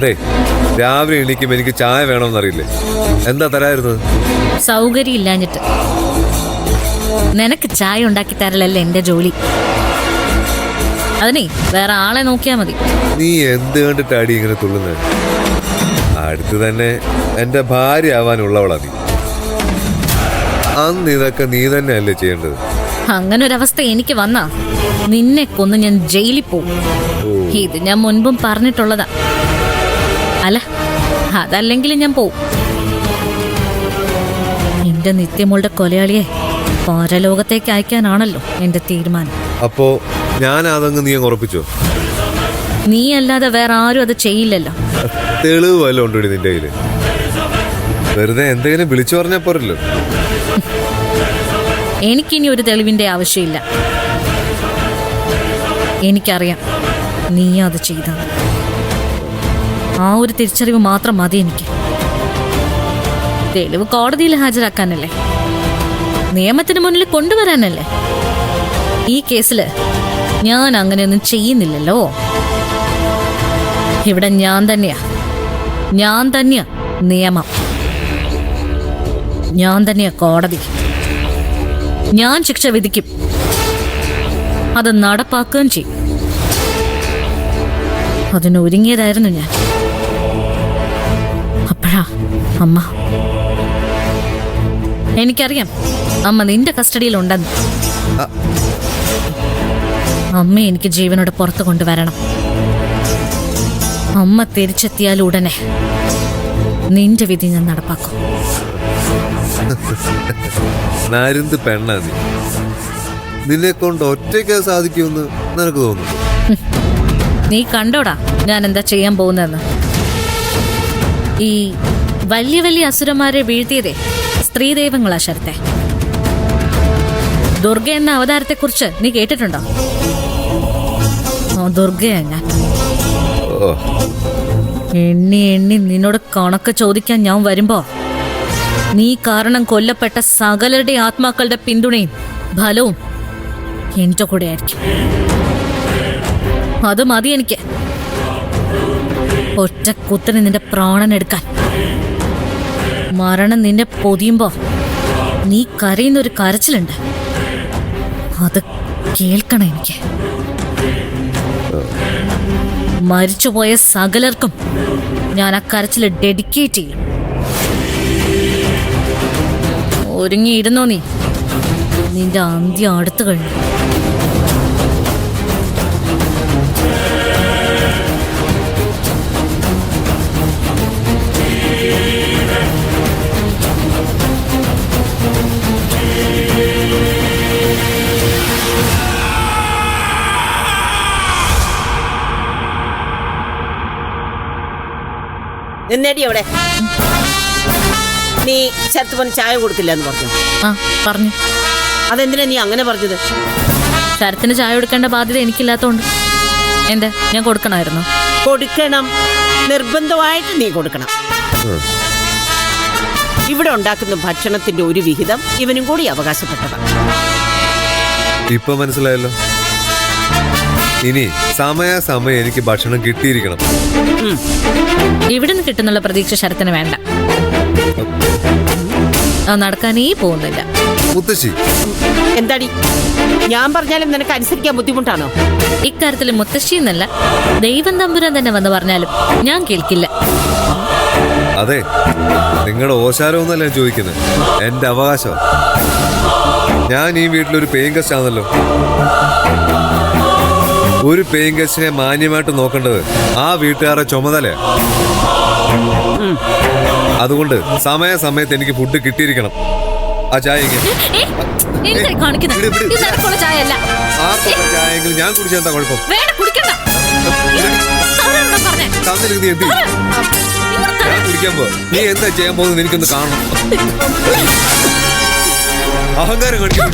അതെ, രാവിലെ എണീക്കുമ്പോ എനിക്ക് ചായ വേണമെന്നറിയില്ലേ? എന്താ തരായിരുന്നത്? സൗകര്യം ഇല്ലാഞ്ഞിട്ട്. നിനക്ക് ചായ ഉണ്ടാക്കി തരലല്ലേ എന്റെ ജോലി. അതിനെ വേറെ ആളെ നോക്കിയാ മതി. നീ എന്ത് കണ്ടിട്ടാടി ഇങ്ങനെ തുള്ളുന്നത്? അടുത്ത് തന്നെ എന്റെ ഭാര്യ ആവാനുള്ളവളാ നീ. അന്ന് ഇതൊക്കെ നീ തന്നെ അല്ലേ ചെയ്യേണ്ടത്? അങ്ങനെ ഒരവസ്ഥ എനിക്ക് വന്നാ നിന്നെ കൊന്ന് ഞാൻ ജയിലിൽ പോവും. ഇത് ഞാൻ മുൻപും പറഞ്ഞിട്ടുള്ളതാ. അല്ല, അതല്ലെങ്കിലും ഞാൻ പോവും. എന്റെ നിത്യമോളുടെ കൊലയാളിയെ പരലോകത്തേക്ക് അയക്കാനാണല്ലോ എന്റെ തീരുമാനം. അപ്പോ ഞാൻ അതങ്ങ് നീ അങ്ങ് ഉറപ്പിച്ചോ? നീ അല്ലാതെ വേറെ ആരും അത് ചെയ്യില്ലല്ലോ. തെളിവ് വല്ലതും ഉണ്ടോടി നിന്റെ കയ്യില്? വെറുതെ എന്തെങ്കിലും വിളിച്ചു പറഞ്ഞാ പോരല്ലോ. എനിക്കിനി ഒരു തെളിവിന്റെ ആവശ്യമില്ല. എനിക്കറിയാം നീ അത് ചെയ്തത്. ആ ഒരു തിരിച്ചറിവ് മാത്രം മതി എനിക്ക്. തെളിവ് കോടതിയിൽ ഹാജരാക്കാനല്ലേ, നിയമത്തിന് മുന്നിൽ കൊണ്ടുവരാനല്ലേ. ഈ കേസില് ഞാൻ അങ്ങനെയൊന്നും ചെയ്യുന്നില്ലല്ലോ. ഇവിടെ ഞാൻ തന്നെയാ നിയമം, ഞാൻ തന്നെയാ കോടതി. ഞാൻ ശിക്ഷ വിധിക്കും, അത് നടപ്പാക്കുകയും ചെയ്യും. അതിനൊരുങ്ങിയതായിരുന്നു ഞാൻ. അപ്പോഴാ അമ്മ. എനിക്കറിയാം അമ്മ നിന്റെ കസ്റ്റഡിയിലുണ്ടെന്ന്. അമ്മ എനിക്ക് ജീവനോട് പുറത്തു കൊണ്ടുവരണം. അമ്മ തിരിച്ചെത്തിയാൽ ഉടനെ നിന്റെ വിധി ഞാൻ നടപ്പാക്കും. നാരുന്ത് പെണ്ണാ നീ. നിന്നെ കൊണ്ട് ഒറ്റയ്ക്ക് സാധിക്കുമെന്ന് നിനക്ക് തോന്നുന്നു? നീ കണ്ടോടാ ഞാൻ എന്താ ചെയ്യാൻ പോകുന്നതെന്ന്. ഈ വലിയ വലിയ അസുരന്മാരെ വീഴ്ത്തിയതേ സ്ത്രീദൈവങ്ങളാ ശരത്തെ. ദുർഗ എന്ന അവതാരത്തെക്കുറിച്ച് നീ കേട്ടിട്ടുണ്ടോ? ദുർഗയാ ഞാൻ. എണ്ണി എണ്ണി നിന്നോട് കണക്ക് ചോദിക്കാൻ ഞാൻ വരുമ്പോ നീ കാരണം കൊല്ലപ്പെട്ട സകലരുടെ ആത്മാക്കളുടെ പിന്തുണയും ഫലവും എന്റെ കൂടെ ആയിരിക്കും. അത് മതി എനിക്ക്. ഒറ്റ കുത്തിന് നിന്റെ പ്രാണൻ എടുക്കാൻ. മരണം നിന്നെ പൊതിയുമ്പോ നീ കരയുന്നൊരു കരച്ചിലുണ്ട്, അത് കേൾക്കണം എനിക്ക്. മരിച്ചുപോയ സകലർക്കും ഞാൻ ആ കരച്ചിൽ ഡെഡിക്കേറ്റ് ചെയ്യും. ഒരുങ്ങിയിരുന്നോ നീ? നിന്റെ അന്ത്യം അടുത്തു കഴിഞ്ഞു. എന്നേടി അവിടെ നീ ശരത്തുപന് ചായ കൊടുക്കില്ല എന്ന് പറഞ്ഞു. പറഞ്ഞു. അതെന്തിനാ നീ അങ്ങനെ പറഞ്ഞത്? ശരത്തിന് ചായ കൊടുക്കേണ്ട ബാധ്യത എനിക്കില്ലാത്തോണ്ട്. എന്താ ഞാൻ കൊടുക്കണമായിരുന്നു? കൊടുക്കണം, നിർബന്ധമായിട്ട് നീ കൊടുക്കണം. ഇവിടെ ഉണ്ടാക്കുന്ന ഭക്ഷണത്തിന്റെ ഒരു വിഹിതം ഇവനും കൂടി അവകാശപ്പെട്ടതാണ്. ഇപ്പൊ മനസ്സിലായല്ലോ. ഇനി സമയാസമയം എനിക്ക് ഭക്ഷണം കിട്ടിയിരിക്കണം. ഇവിടുന്ന് കിട്ടുന്നുള്ള പ്രതീക്ഷ ശരത്തിന് വേണ്ട. നടക്കാനേ പോകുന്നില്ല. മുത്തശ്ശി എന്താടി ഞാൻ പറഞ്ഞാലും നിനക്ക് അനുസരിക്കാൻ ബുദ്ധിമുട്ടാണോ? ഇക്കാര്യത്തിൽ മുത്തശ്ശി എന്നല്ല, ദൈവം തമ്പുരാൻ തന്നെ വന്ന് പറഞ്ഞാലും ഞാൻ കേൾക്കില്ല. അതെ, നിങ്ങളുടെ ഓശാരമൊന്നല്ല ഞാൻ ചോദിക്കുന്നത്, എന്റെ അവകാശം. ഞാൻ ഈ വീട്ടിലൊരു പേയിങ് ഗസ്റ്റ് ആണല്ലോ. ഒരു പേയിങ് ഗസ്റ്റിനെ മാന്യമായിട്ട് നോക്കേണ്ടത് ആ വീട്ടുകാരുടെ ചുമതല. അതുകൊണ്ട് സമയത്ത് എനിക്ക് ഫുഡ് കിട്ടിയിരിക്കണം. ആ ചായ ചായെങ്കിൽ ഞാൻ കുടിച്ചാൽ എന്താ കുഴപ്പം? തന്നില്ലെങ്കിൽ നീ എന്ത് ചെയ്യും? ഞാൻ കുടിക്കാൻ പോ. നീ എന്താ ചെയ്യാൻ പോകുന്നത് എനിക്കൊന്ന് കാണണം. അഹങ്കാരം കാണിക്കുന്നു.